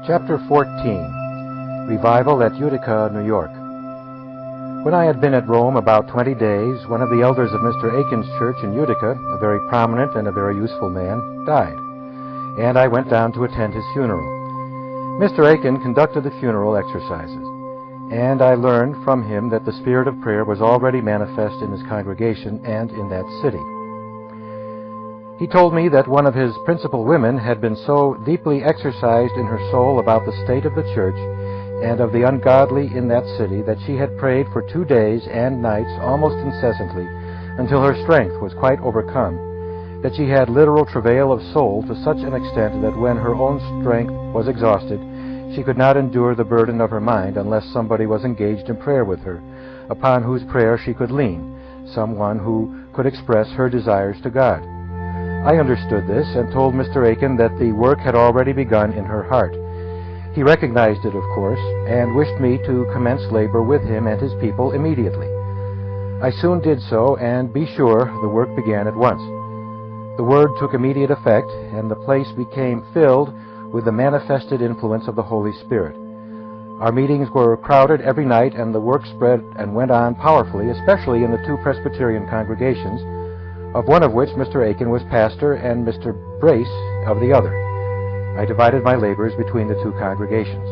Chapter 14. Revival at Utica, New York. When I had been at Rome about 20 days, one of the elders of Mr. Aiken's church in Utica, a very prominent and a very useful man, died, and I went down to attend his funeral. Mr. Aiken conducted the funeral exercises, and I learned from him that the spirit of prayer was already manifest in his congregation and in that city. He told me that one of his principal women had been so deeply exercised in her soul about the state of the church and of the ungodly in that city that she had prayed for 2 days and nights almost incessantly until her strength was quite overcome, that she had literal travail of soul to such an extent that when her own strength was exhausted, she could not endure the burden of her mind unless somebody was engaged in prayer with her, upon whose prayer she could lean, someone who could express her desires to God. I understood this and told Mr. Aiken that the work had already begun in her heart. He recognized it, of course, and wished me to commence labor with him and his people immediately. I soon did so, and be sure the work began at once. The word took immediate effect, and the place became filled with the manifested influence of the Holy Spirit. Our meetings were crowded every night, and the work spread and went on powerfully, especially in the 2 Presbyterian congregations, of one of which Mr. Aiken was pastor and Mr. Brace of the other. I divided my labors between the 2 congregations.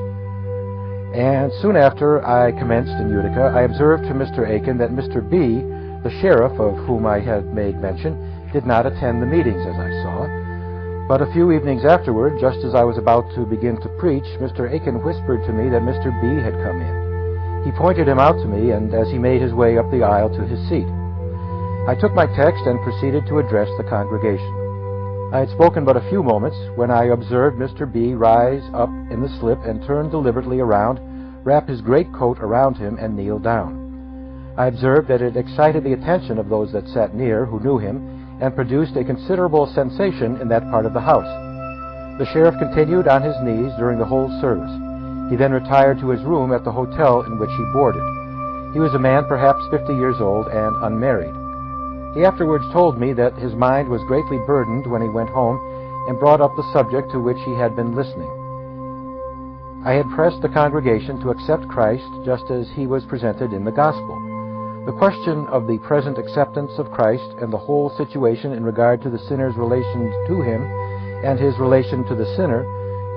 And soon after I commenced in Utica, I observed to Mr. Aiken that Mr. B., the sheriff of whom I had made mention, did not attend the meetings as I saw. But a few evenings afterward, just as I was about to begin to preach, Mr. Aiken whispered to me that Mr. B. had come in. He pointed him out to me, and as he made his way up the aisle to his seat, I took my text and proceeded to address the congregation. I had spoken but a few moments when I observed Mr. B. rise up in the slip and turn deliberately around, wrap his great coat around him, and kneel down. I observed that it excited the attention of those that sat near, who knew him, and produced a considerable sensation in that part of the house. The sheriff continued on his knees during the whole service. He then retired to his room at the hotel in which he boarded. He was a man perhaps 50 years old and unmarried. He afterwards told me that his mind was greatly burdened when he went home and brought up the subject to which he had been listening. I had pressed the congregation to accept Christ just as he was presented in the gospel. The question of the present acceptance of Christ and the whole situation in regard to the sinner's relation to him and his relation to the sinner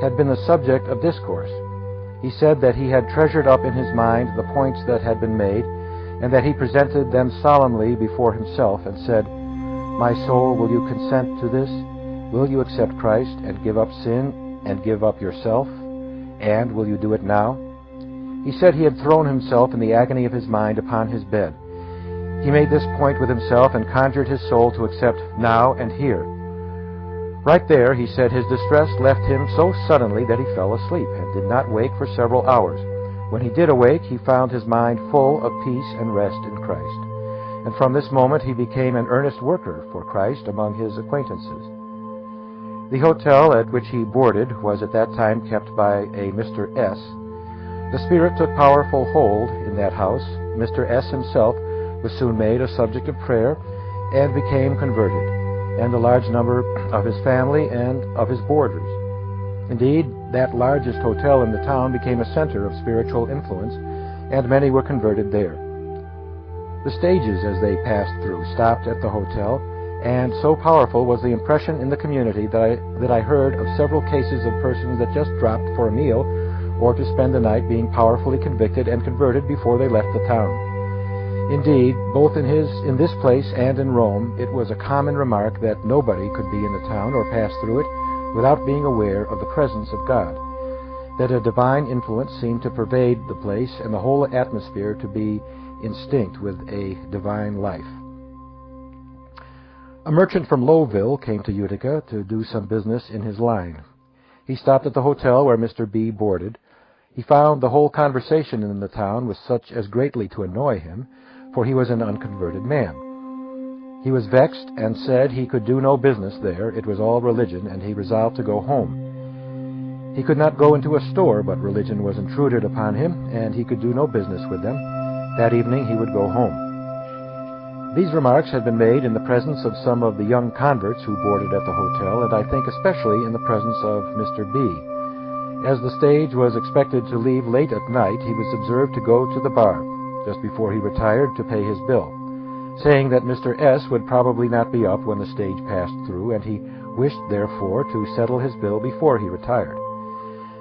had been the subject of discourse. He said that he had treasured up in his mind the points that had been made, and that he presented them solemnly before himself and said, "My soul, will you consent to this? Will you accept Christ and give up sin and give up yourself? And will you do it now?" He said he had thrown himself in the agony of his mind upon his bed. He made this point with himself and conjured his soul to accept now and here. Right there, he said, his distress left him so suddenly that he fell asleep and did not wake for several hours. When he did awake, he found his mind full of peace and rest in Christ. And from this moment he became an earnest worker for Christ among his acquaintances. The hotel at which he boarded was at that time kept by a Mr. S. The Spirit took powerful hold in that house. Mr. S. himself was soon made a subject of prayer and became converted, and a large number of his family and of his boarders. Indeed, that largest hotel in the town became a center of spiritual influence, and many were converted there. The stages, as they passed through, stopped at the hotel, and so powerful was the impression in the community that I heard of several cases of persons that just dropped for a meal or to spend the night being powerfully convicted and converted before they left the town. Indeed, both in this place and in Rome, it was a common remark that nobody could be in the town or pass through it without being aware of the presence of God, that a divine influence seemed to pervade the place and the whole atmosphere to be instinct with a divine life. A merchant from Lowville came to Utica to do some business in his line. He stopped at the hotel where Mr. B. boarded. He found the whole conversation in the town was such as greatly to annoy him, for he was an unconverted man. He was vexed and said he could do no business there. It was all religion, and he resolved to go home. He could not go into a store, but religion was intruded upon him, and he could do no business with them. That evening he would go home. These remarks had been made in the presence of some of the young converts who boarded at the hotel, and I think especially in the presence of Mr. B. As the stage was expected to leave late at night, he was observed to go to the bar just before he retired to pay his bill, saying that Mr. S. would probably not be up when the stage passed through, and he wished, therefore, to settle his bill before he retired.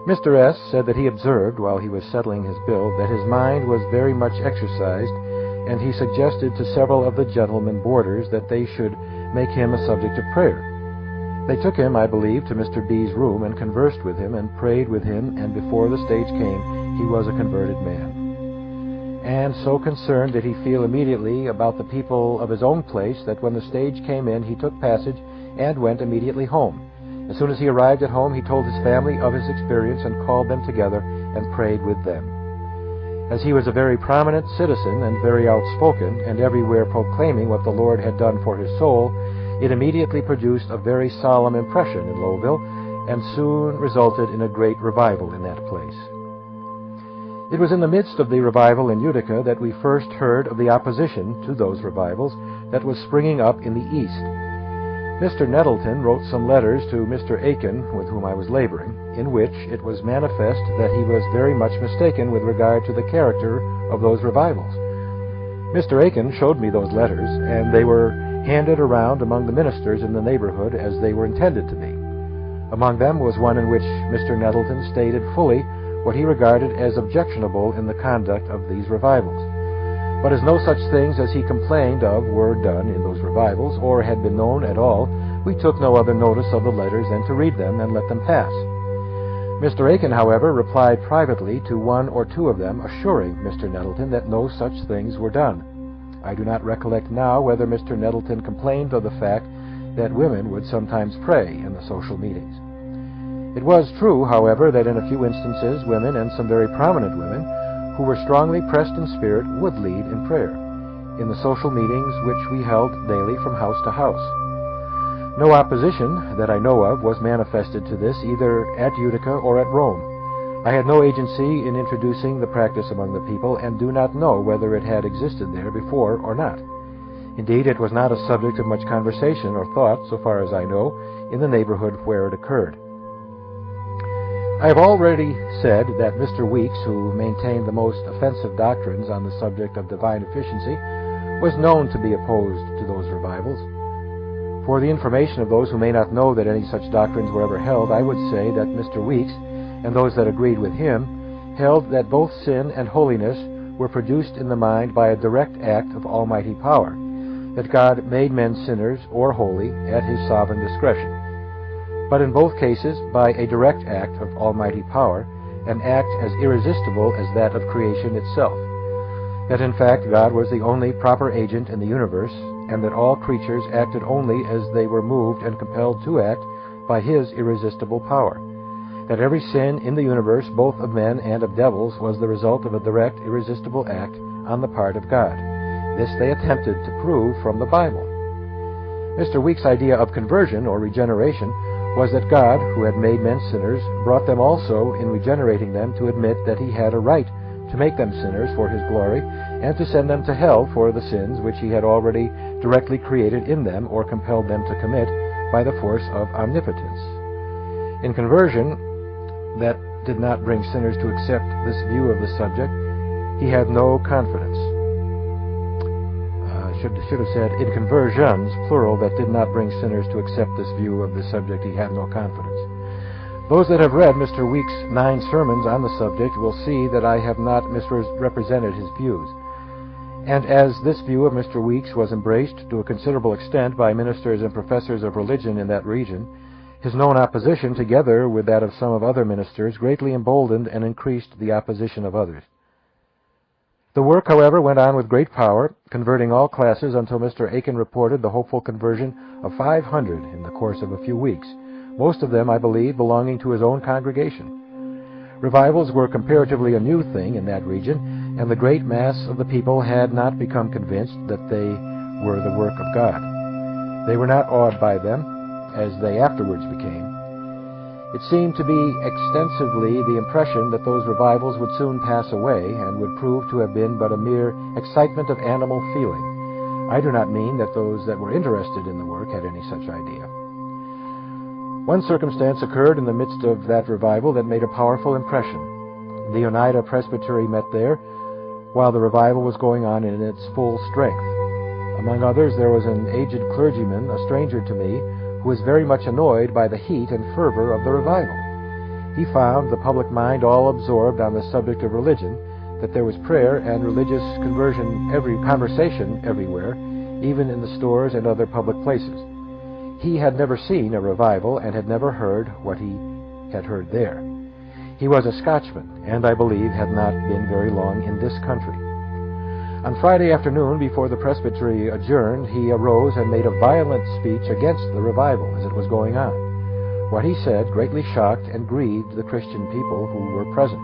Mr. S. said that he observed, while he was settling his bill, that his mind was very much exercised, and he suggested to several of the gentlemen boarders that they should make him a subject of prayer. They took him, I believe, to Mr. B.'s room and conversed with him and prayed with him, and before the stage came, he was a converted man. And so concerned did he feel immediately about the people of his own place that when the stage came in, he took passage and went immediately home. As soon as he arrived at home, he told his family of his experience and called them together and prayed with them. As he was a very prominent citizen and very outspoken, and everywhere proclaiming what the Lord had done for his soul, it immediately produced a very solemn impression in Lowville, and soon resulted in a great revival in that place. It was in the midst of the revival in Utica that we first heard of the opposition to those revivals that was springing up in the East. Mr. Nettleton wrote some letters to Mr. Aiken, with whom I was laboring, in which it was manifest that he was very much mistaken with regard to the character of those revivals. Mr. Aiken showed me those letters, and they were handed around among the ministers in the neighborhood as they were intended to be. Among them was one in which Mr. Nettleton stated fully what he regarded as objectionable in the conduct of these revivals. But as no such things as he complained of were done in those revivals, or had been known at all, we took no other notice of the letters than to read them and let them pass. Mr. Aiken, however, replied privately to one or two of them, assuring Mr. Nettleton that no such things were done. I do not recollect now whether Mr. Nettleton complained of the fact that women would sometimes pray in the social meetings. It was true, however, that in a few instances women, and some very prominent women, who were strongly pressed in spirit, would lead in prayer, in the social meetings which we held daily from house to house. No opposition that I know of was manifested to this either at Utica or at Rome. I had no agency in introducing the practice among the people, and do not know whether it had existed there before or not. Indeed, it was not a subject of much conversation or thought, so far as I know, in the neighborhood where it occurred. I have already said that Mr. Weeks, who maintained the most offensive doctrines on the subject of divine efficiency, was known to be opposed to those revivals. For the information of those who may not know that any such doctrines were ever held, I would say that Mr. Weeks, and those that agreed with him, held that both sin and holiness were produced in the mind by a direct act of almighty power, that God made men sinners or holy at his sovereign discretion, but in both cases by a direct act of almighty power, an act as irresistible as that of creation itself, that in fact God was the only proper agent in the universe, and that all creatures acted only as they were moved and compelled to act by his irresistible power, that every sin in the universe, both of men and of devils, was the result of a direct, irresistible act on the part of God. This they attempted to prove from the Bible. Mr. Weeks' idea of conversion, or regeneration, was that God, who had made men sinners, brought them also, in regenerating them, to admit that he had a right to make them sinners for his glory, and to send them to hell for the sins which he had already directly created in them, or compelled them to commit, by the force of omnipotence. In conversion, that did not bring sinners to accept this view of the subject, he had no confidence. Should have said, in conversions, plural, that did not bring sinners to accept this view of the subject, he had no confidence. Those that have read Mr. Weeks' 9 sermons on the subject will see that I have not misrepresented his views. And as this view of Mr. Weeks was embraced to a considerable extent by ministers and professors of religion in that region, his known opposition, together with that of some of other ministers, greatly emboldened and increased the opposition of others. The work, however, went on with great power, converting all classes until Mr. Aiken reported the hopeful conversion of 500 in the course of a few weeks, most of them, I believe, belonging to his own congregation. Revivals were comparatively a new thing in that region, and the great mass of the people had not become convinced that they were the work of God. They were not awed by them, as they afterwards became. It seemed to be extensively the impression that those revivals would soon pass away and would prove to have been but a mere excitement of animal feeling. I do not mean that those that were interested in the work had any such idea. One circumstance occurred in the midst of that revival that made a powerful impression. The Oneida Presbytery met there while the revival was going on in its full strength. Among others, there was an aged clergyman, a stranger to me, who was very much annoyed by the heat and fervor of the revival. He found the public mind all absorbed on the subject of religion, that there was prayer and religious conversation everywhere, even in the stores and other public places. He had never seen a revival and had never heard what he had heard there. He was a Scotchman, and I believe had not been very long in this country. On Friday afternoon, before the presbytery adjourned, he arose and made a violent speech against the revival as it was going on. What he said greatly shocked and grieved the Christian people who were present.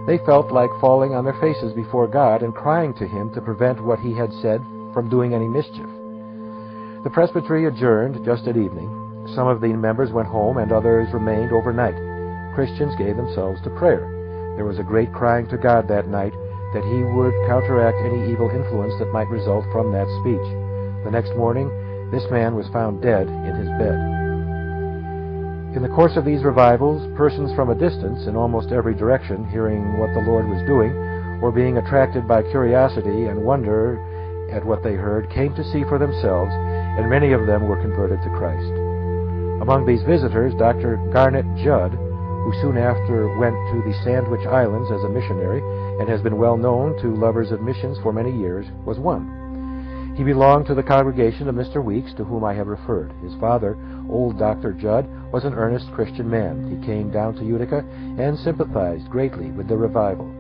They felt like falling on their faces before God and crying to him to prevent what he had said from doing any mischief. The presbytery adjourned just at evening. Some of the members went home and others remained overnight. Christians gave themselves to prayer. There was a great crying to God that night that he would counteract any evil influence that might result from that speech. The next morning, this man was found dead in his bed. In the course of these revivals, persons from a distance, in almost every direction, hearing what the Lord was doing, or being attracted by curiosity and wonder at what they heard, came to see for themselves, and many of them were converted to Christ. Among these visitors, Dr. Garnet Judd, who soon after went to the Sandwich Islands as a missionary and has been well known to lovers of missions for many years, was one. He belonged to the congregation of Mr. Weeks, to whom I have referred. His father, old Dr. Judd, was an earnest Christian man. He came down to Utica and sympathized greatly with the revival.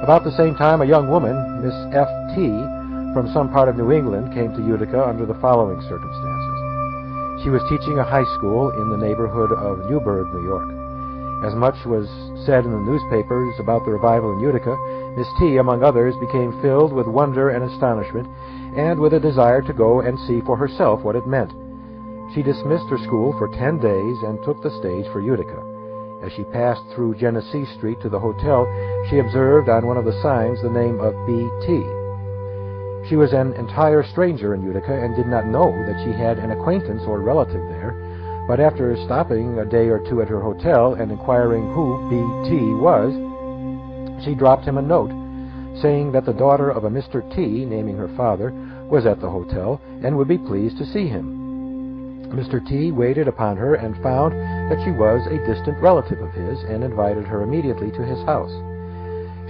About the same time, a young woman, Miss F.T., from some part of New England, came to Utica under the following circumstances. She was teaching a high school in the neighborhood of Newburgh, New York. As much was said in the newspapers about the revival in Utica, Miss T, among others, became filled with wonder and astonishment, and with a desire to go and see for herself what it meant. She dismissed her school for 10 days and took the stage for Utica. As she passed through Genesee Street to the hotel, she observed on one of the signs the name of B.T. She was an entire stranger in Utica and did not know that she had an acquaintance or relative there, but after stopping a day or two at her hotel and inquiring who B.T. was, she dropped him a note saying that the daughter of a Mr. T, naming her father, was at the hotel and would be pleased to see him. Mr. T waited upon her and found that she was a distant relative of his and invited her immediately to his house.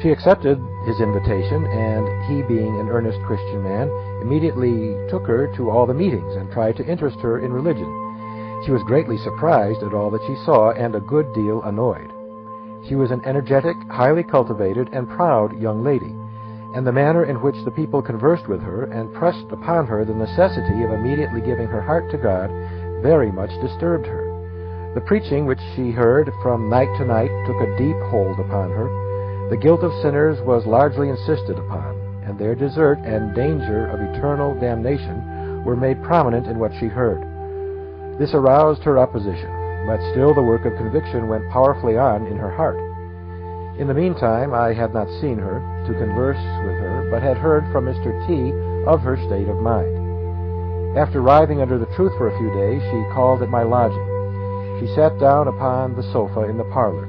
She accepted his invitation, and he, being an earnest Christian man, immediately took her to all the meetings and tried to interest her in religion. She was greatly surprised at all that she saw and a good deal annoyed. She was an energetic, highly cultivated, and proud young lady, and the manner in which the people conversed with her and pressed upon her the necessity of immediately giving her heart to God very much disturbed her. The preaching which she heard from night to night took a deep hold upon her. The guilt of sinners was largely insisted upon, and their desert and danger of eternal damnation were made prominent in what she heard. This aroused her opposition, but still the work of conviction went powerfully on in her heart. In the meantime, I had not seen her to converse with her, but had heard from Mr. T of her state of mind. After writhing under the truth for a few days, she called at my lodging. She sat down upon the sofa in the parlor.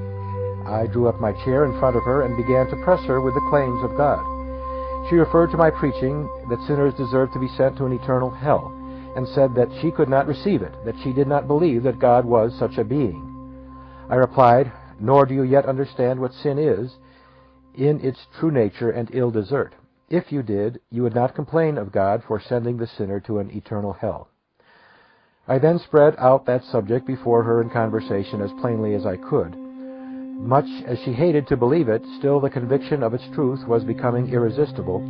I drew up my chair in front of her and began to press her with the claims of God. She referred to my preaching that sinners deserved to be sent to an eternal hell, and said that she could not receive it, that she did not believe that God was such a being. I replied, "Nor do you yet understand what sin is in its true nature and ill desert. If you did, you would not complain of God for sending the sinner to an eternal hell." I then spread out that subject before her in conversation as plainly as I could. Much as she hated to believe it, still the conviction of its truth was becoming irresistible.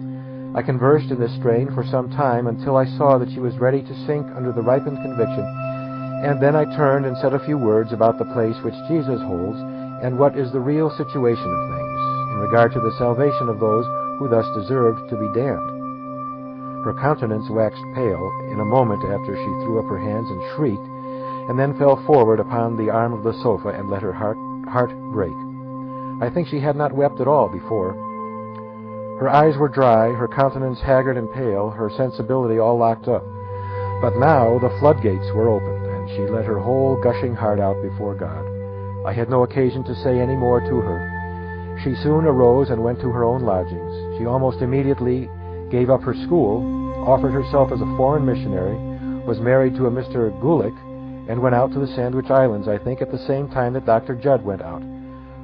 I conversed in this strain for some time until I saw that she was ready to sink under the ripened conviction, and then I turned and said a few words about the place which Jesus holds and what is the real situation of things in regard to the salvation of those who thus deserved to be damned. Her countenance waxed pale in a moment after she threw up her hands and shrieked, and then fell forward upon the arm of the sofa and let her heart break. I think she had not wept at all before. Her eyes were dry, her countenance haggard and pale, her sensibility all locked up. But now the floodgates were opened, and and she let her whole gushing heart out before God. I had no occasion to say any more to her. She soon arose and went to her own lodgings. She almost immediately gave up her school, offered herself as a foreign missionary, was married to a Mr. Gulick, and went out to the Sandwich Islands, I think, at the same time that Dr. Judd went out.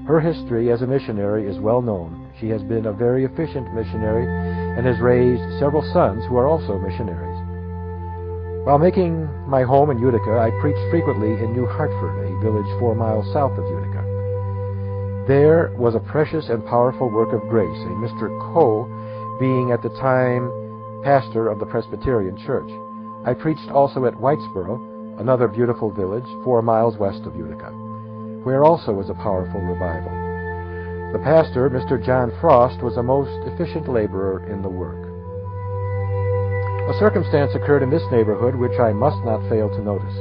Her history as a missionary is well known. She has been a very efficient missionary and has raised several sons who are also missionaries. While making my home in Utica, I preached frequently in New Hartford, a village 4 miles south of Utica. There was a precious and powerful work of grace, a Mr. Coe being at the time pastor of the Presbyterian Church. I preached also at Whitesboro, another beautiful village 4 miles west of Utica, where also was a powerful revival. The pastor, Mr. John Frost, was a most efficient laborer in the work. A circumstance occurred in this neighborhood which I must not fail to notice.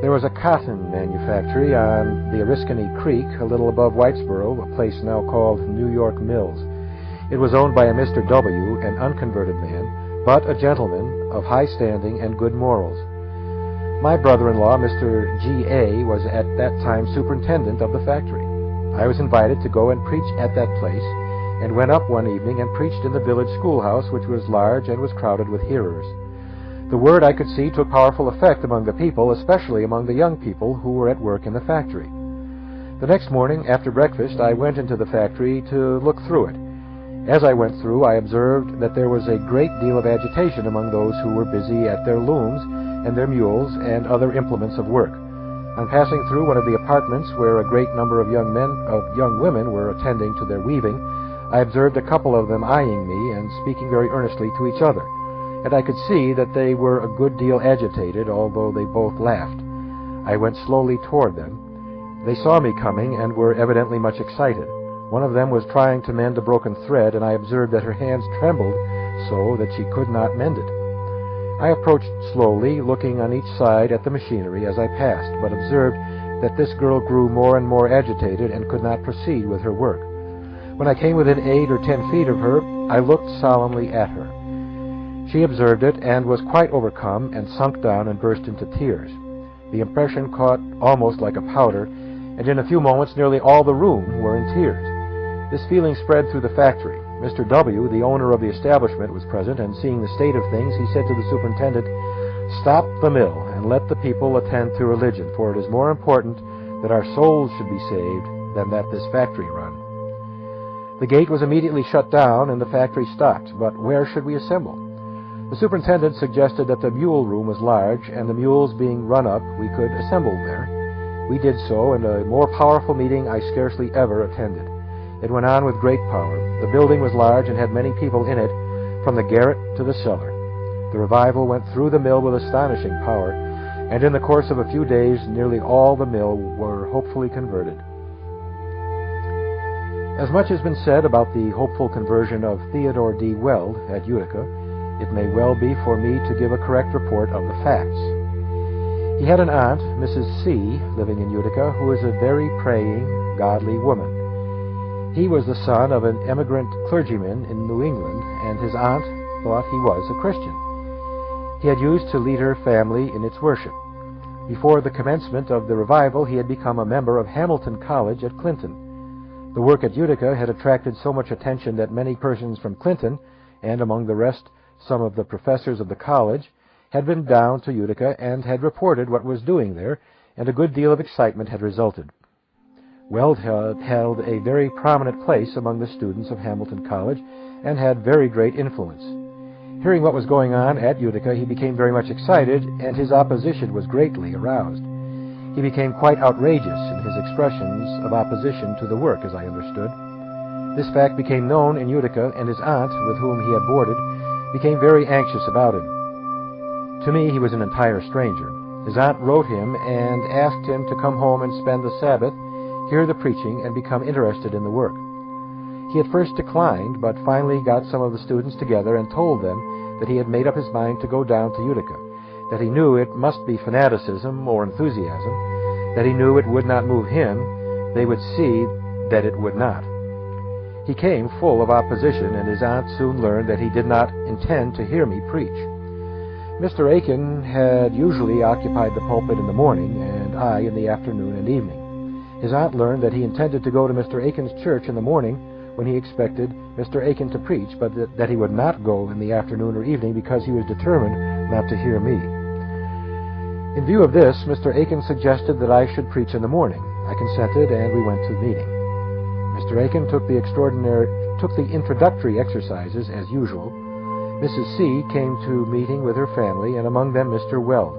There was a cotton manufactory on the Oriskany Creek, a little above Whitesboro, a place now called New York Mills. It was owned by a Mr. W., an unconverted man, but a gentleman of high standing and good morals. My brother-in-law, Mr. G.A., was at that time superintendent of the factory. I was invited to go and preach at that place, and went up one evening and preached in the village schoolhouse, which was large and was crowded with hearers. The word, I could see, took powerful effect among the people, especially among the young people who were at work in the factory. The next morning, after breakfast, I went into the factory to look through it. As I went through, I observed that there was a great deal of agitation among those who were busy at their looms and their mules and other implements of work. On passing through one of the apartments where a great number of young women were attending to their weaving, I observed a couple of them eyeing me and speaking very earnestly to each other, and I could see that they were a good deal agitated, although they both laughed. I went slowly toward them. They saw me coming and were evidently much excited. One of them was trying to mend a broken thread, and I observed that her hands trembled so that she could not mend it. I approached slowly, looking on each side at the machinery as I passed, but observed that this girl grew more and more agitated and could not proceed with her work. When I came within 8 or 10 feet of her, I looked solemnly at her. She observed it and was quite overcome and sunk down and burst into tears. The impression caught almost like a powder, and in a few moments nearly all the room were in tears. This feeling spread through the factory. Mr. W., the owner of the establishment, was present, and seeing the state of things, he said to the superintendent, "Stop the mill and let the people attend to religion, for it is more important that our souls should be saved than that this factory run." The gate was immediately shut down, and the factory stopped. But where should we assemble? The superintendent suggested that the mule room was large, and the mules being run up, we could assemble there. We did so, and a more powerful meeting I scarcely ever attended. It went on with great power. The building was large and had many people in it, from the garret to the cellar. The revival went through the mill with astonishing power, and in the course of a few days nearly all the mill were hopefully converted. As much has been said about the hopeful conversion of Theodore D. Weld at Utica, it may well be for me to give a correct report of the facts. He had an aunt, Mrs. C., living in Utica, who was a very praying, godly woman. He was the son of an emigrant clergyman in New England, and his aunt thought he was a Christian. He had used to lead her family in its worship. Before the commencement of the revival, he had become a member of Hamilton College at Clinton. The work at Utica had attracted so much attention that many persons from Clinton, and among the rest some of the professors of the college, had been down to Utica and had reported what was doing there, and a good deal of excitement had resulted. Weld had held a very prominent place among the students of Hamilton College and had very great influence. Hearing what was going on at Utica, he became very much excited, and his opposition was greatly aroused. He became quite outrageous in his expressions of opposition to the work, as I understood. This fact became known in Utica, and his aunt, with whom he had boarded, became very anxious about him. To me, he was an entire stranger. His aunt wrote him and asked him to come home and spend the Sabbath, hear the preaching, and become interested in the work. He at first declined, but finally got some of the students together and told them that he had made up his mind to go down to Utica, that he knew it must be fanaticism or enthusiasm, that he knew it would not move him, they would see that it would not. He came full of opposition, and his aunt soon learned that he did not intend to hear me preach. Mr. Aiken had usually occupied the pulpit in the morning, and I in the afternoon and evening. His aunt learned that he intended to go to Mr. Aiken's church in the morning when he expected Mr. Aiken to preach, but that he would not go in the afternoon or evening because he was determined not to hear me. In view of this, Mr. Aiken suggested that I should preach in the morning. I consented, and we went to the meeting. Mr. Aiken took the introductory exercises as usual. Mrs. C. came to meeting with her family, and among them Mr. Weld.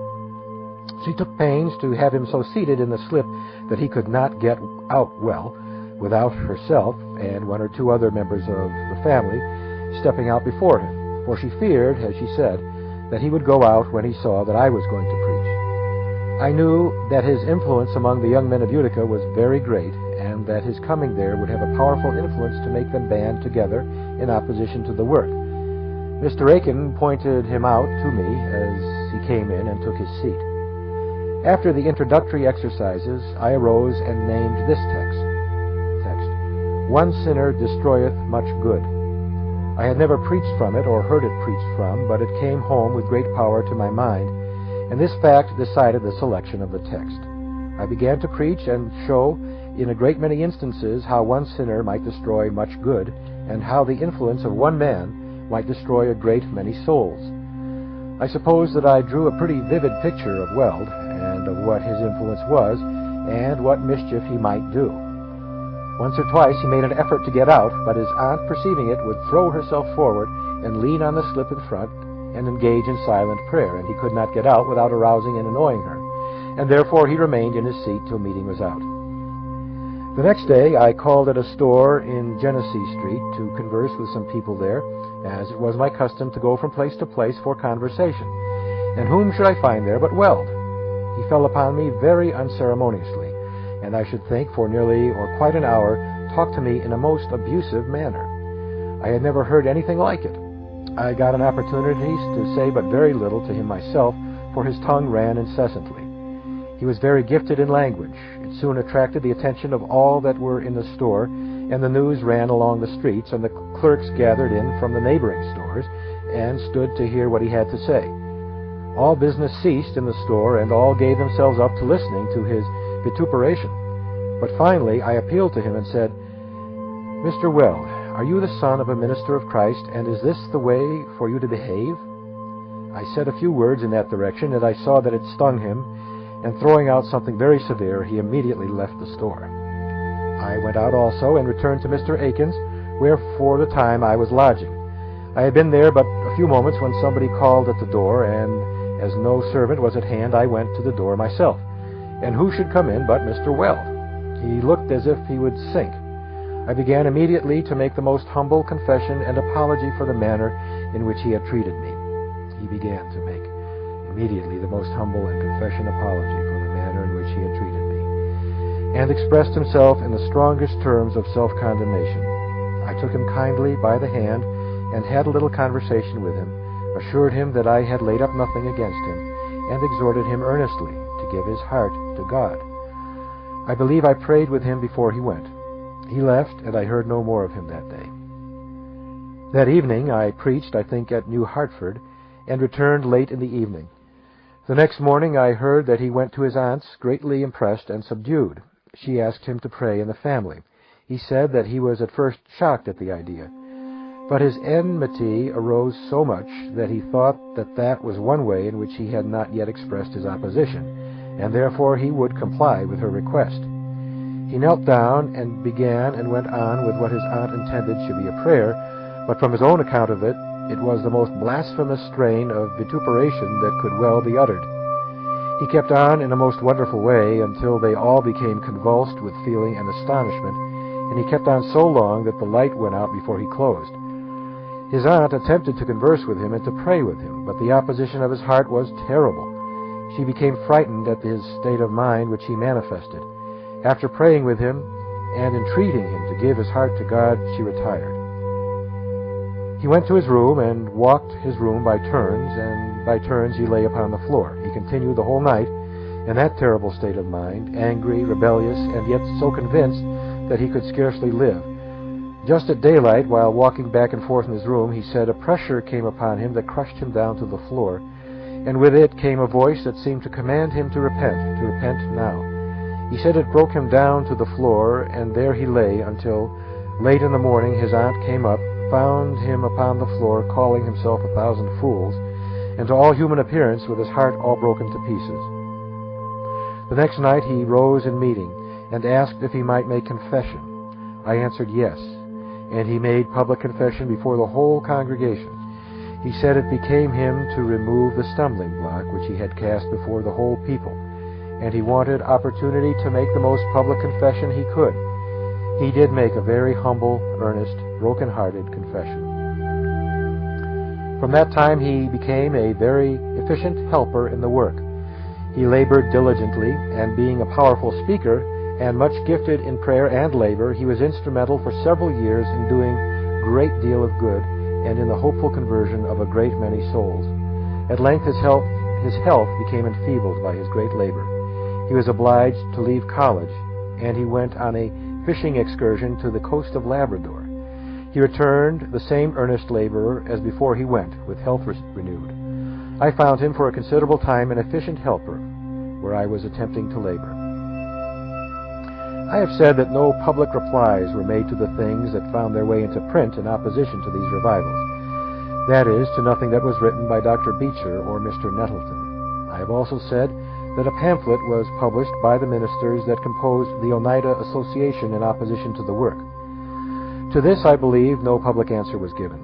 She took pains to have him so seated in the slip that he could not get out well without herself and one or two other members of the family stepping out before him, for she feared, as she said, that he would go out when he saw that I was going to preach. I knew that his influence among the young men of Utica was very great, and that his coming there would have a powerful influence to make them band together in opposition to the work. Mr. Aiken pointed him out to me as he came in and took his seat. After the introductory exercises, I arose and named this text, "One sinner destroyeth much good." I had never preached from it or heard it preached from, but it came home with great power to my mind, and this fact decided the selection of the text. I began to preach and show in a great many instances how one sinner might destroy much good, and how the influence of one man might destroy a great many souls. I suppose that I drew a pretty vivid picture of Weld, and of what his influence was, and what mischief he might do. Once or twice he made an effort to get out, but his aunt, perceiving it, would throw herself forward and lean on the slip in front and engage in silent prayer, and he could not get out without arousing and annoying her, and therefore he remained in his seat till meeting was out. The next day I called at a store in Genesee Street to converse with some people there, as it was my custom to go from place to place for conversation. And whom should I find there but Weld? He fell upon me very unceremoniously, and I should think for nearly or quite an hour talked to me in a most abusive manner. I had never heard anything like it. I got an opportunity to say but very little to him myself, for his tongue ran incessantly. He was very gifted in language. It soon attracted the attention of all that were in the store, and the news ran along the streets, and the clerks gathered in from the neighboring stores and stood to hear what he had to say. All business ceased in the store, and all gave themselves up to listening to his vituperation. But finally I appealed to him and said, "Mr. Weld, are you the son of a minister of Christ, and is this the way for you to behave?" I said a few words in that direction, and I saw that it stung him, and throwing out something very severe, he immediately left the store. I went out also and returned to Mr. Aiken's, where for the time I was lodging. I had been there but a few moments when somebody called at the door, and as no servant was at hand, I went to the door myself. And who should come in but Mr. Weld? He looked as if he would sink. I began immediately to make the most humble confession and apology for the manner in which he had treated me. He began to make immediately the most humble and confession apology for the manner in which he had treated me, and expressed himself in the strongest terms of self-condemnation. I took him kindly by the hand and had a little conversation with him, assured him that I had laid up nothing against him, and exhorted him earnestly to give his heart to God. I believe I prayed with him before he went. He left, and I heard no more of him that day. That evening I preached, I think, at New Hartford, and returned late in the evening. The next morning I heard that he went to his aunt's, greatly impressed and subdued. She asked him to pray in the family. He said that he was at first shocked at the idea, but his enmity arose so much that he thought that that was one way in which he had not yet expressed his opposition, and therefore he would comply with her request. He knelt down and began and went on with what his aunt intended should be a prayer, but from his own account of it, it was the most blasphemous strain of vituperation that could well be uttered. He kept on in a most wonderful way until they all became convulsed with feeling and astonishment, and he kept on so long that the light went out before he closed. His aunt attempted to converse with him and to pray with him, but the opposition of his heart was terrible. She became frightened at his state of mind which he manifested. After praying with him and entreating him to give his heart to God, she retired. He went to his room and walked his room by turns, and by turns he lay upon the floor. He continued the whole night in that terrible state of mind, angry, rebellious, and yet so convinced that he could scarcely live. Just at daylight, while walking back and forth in his room, he said a pressure came upon him that crushed him down to the floor. and with it came a voice that seemed to command him to repent now. He said it broke him down to the floor, and there he lay until, late in the morning, his aunt came up, found him upon the floor, calling himself 1,000 fools, and to all human appearance with his heart all broken to pieces. The next night he rose in meeting, and asked if he might make confession. I answered yes, and he made public confession before the whole congregation. He said it became him to remove the stumbling block which he had cast before the whole people, and he wanted opportunity to make the most public confession he could. He did make a very humble, earnest, broken-hearted confession. From that time he became a very efficient helper in the work. He labored diligently, and being a powerful speaker and much gifted in prayer and labor, he was instrumental for several years in doing a great deal of good and in the hopeful conversion of a great many souls. At length his health became enfeebled by his great labor. He was obliged to leave college, and he went on a fishing excursion to the coast of Labrador. He returned the same earnest laborer as before he went, with health renewed. I found him for a considerable time an efficient helper where I was attempting to labor. I have said that no public replies were made to the things that found their way into print in opposition to these revivals. That is, to nothing that was written by Dr. Beecher or Mr. Nettleton. I have also said that a pamphlet was published by the ministers that composed the Oneida Association in opposition to the work. To this, I believe, no public answer was given.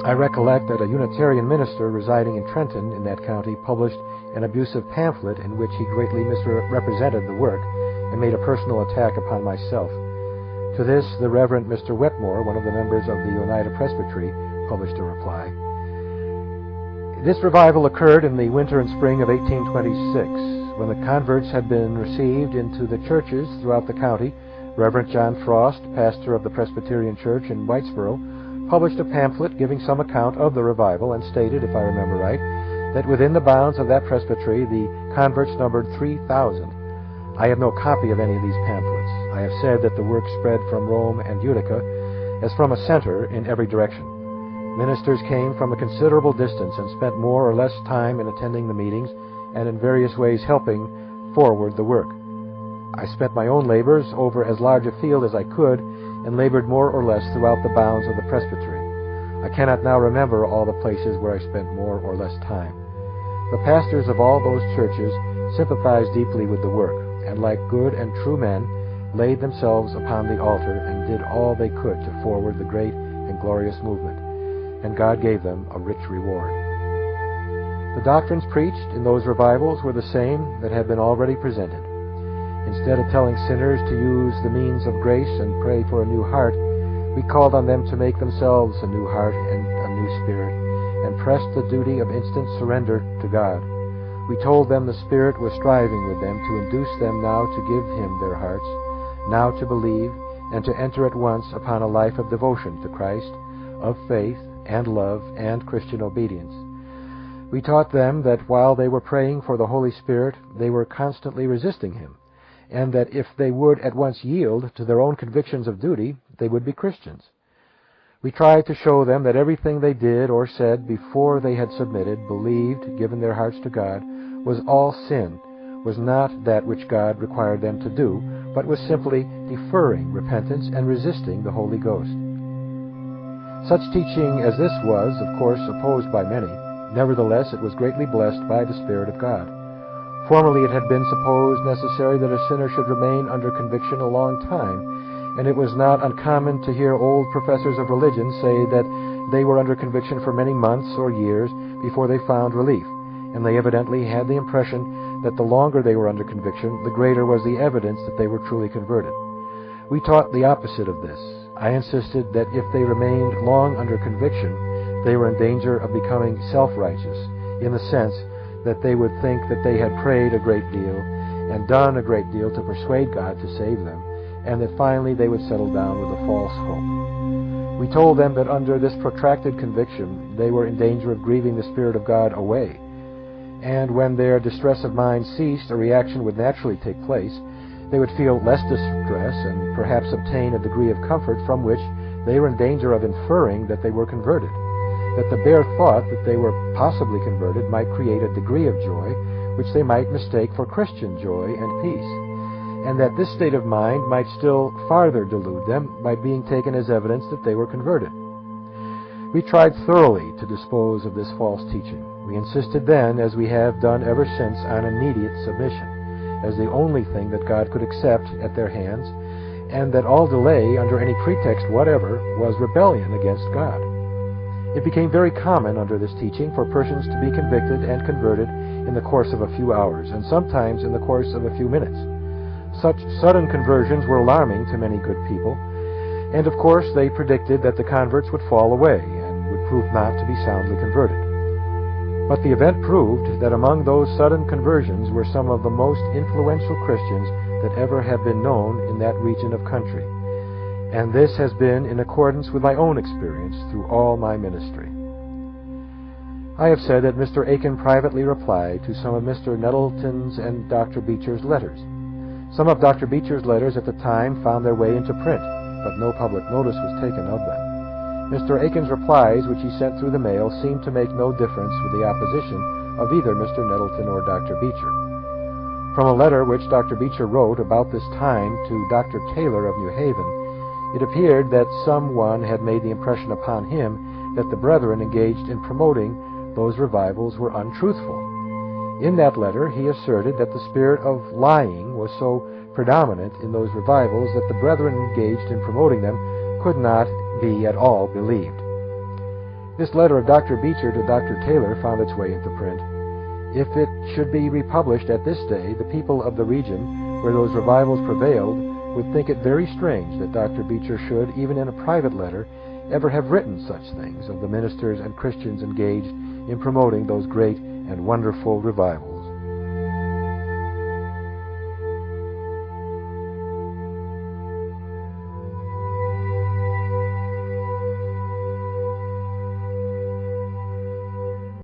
I recollect that a Unitarian minister residing in Trenton in that county published an abusive pamphlet in which he greatly misrepresented the work and made a personal attack upon myself. To this, the Reverend Mr. Wetmore, one of the members of the Oneida Presbytery, published a reply. This revival occurred in the winter and spring of 1826. When the converts had been received into the churches throughout the county, Reverend John Frost, pastor of the Presbyterian Church in Whitesboro, published a pamphlet giving some account of the revival and stated, if I remember right, that within the bounds of that presbytery the converts numbered 3,000. I have no copy of any of these pamphlets. I have said that the work spread from Rome and Utica as from a center in every direction. Ministers came from a considerable distance and spent more or less time in attending the meetings and in various ways helping forward the work. I spent my own labors over as large a field as I could and labored more or less throughout the bounds of the presbytery. I cannot now remember all the places where I spent more or less time. The pastors of all those churches sympathized deeply with the work, and like good and true men, laid themselves upon the altar and did all they could to forward the great and glorious movement, and God gave them a rich reward. The doctrines preached in those revivals were the same that had been already presented. Instead of telling sinners to use the means of grace and pray for a new heart, we called on them to make themselves a new heart and a new spirit, and pressed the duty of instant surrender to God. We told them the Spirit was striving with them to induce them now to give Him their hearts, now to believe, and to enter at once upon a life of devotion to Christ, of faith and love and Christian obedience. We taught them that while they were praying for the Holy Spirit, they were constantly resisting Him, and that if they would at once yield to their own convictions of duty, they would be Christians. We tried to show them that everything they did or said before they had submitted, believed, given their hearts to God, was all sin, was not that which God required them to do, but was simply deferring repentance and resisting the Holy Ghost. Such teaching as this was, of course, opposed by many. Nevertheless, it was greatly blessed by the Spirit of God. Formerly it had been supposed necessary that a sinner should remain under conviction a long time, and it was not uncommon to hear old professors of religion say that they were under conviction for many months or years before they found relief, and they evidently had the impression that the longer they were under conviction, the greater was the evidence that they were truly converted. We taught the opposite of this. I insisted that if they remained long under conviction, they were in danger of becoming self-righteous, in the sense that they would think that they had prayed a great deal and done a great deal to persuade God to save them, and that finally they would settle down with a false hope. We told them that under this protracted conviction they were in danger of grieving the Spirit of God away, and when their distress of mind ceased, a reaction would naturally take place. They would feel less distress and perhaps obtain a degree of comfort from which they were in danger of inferring that they were converted. that the bare thought that they were possibly converted might create a degree of joy which they might mistake for Christian joy and peace, and that this state of mind might still farther delude them by being taken as evidence that they were converted. We tried thoroughly to dispose of this false teaching. We insisted then, as we have done ever since, on immediate submission, as the only thing that God could accept at their hands, and that all delay, under any pretext whatever, was rebellion against God. It became very common under this teaching for persons to be convicted and converted in the course of a few hours, and sometimes in the course of a few minutes. Such sudden conversions were alarming to many good people, and of course they predicted that the converts would fall away and would prove not to be soundly converted. But the event proved that among those sudden conversions were some of the most influential Christians that ever have been known in that region of country, and this has been in accordance with my own experience through all my ministry. I have said that Mr. Aiken privately replied to some of Mr. Nettleton's and Dr. Beecher's letters. Some of Dr. Beecher's letters at the time found their way into print, but no public notice was taken of them. Mr. Aiken's replies, which he sent through the mail, seemed to make no difference with the opposition of either Mr. Nettleton or Dr. Beecher. From a letter which Dr. Beecher wrote about this time to Dr. Taylor of New Haven, it appeared that someone had made the impression upon him that the brethren engaged in promoting those revivals were untruthful. In that letter he asserted that the spirit of lying was so predominant in those revivals that the brethren engaged in promoting them could not be at all believed. This letter of Dr. Beecher to Dr. Taylor found its way into print. If it should be republished at this day, the people of the region where those revivals prevailed would think it very strange that Dr. Beecher should, even in a private letter, ever have written such things of the ministers and Christians engaged in promoting those great and wonderful revivals.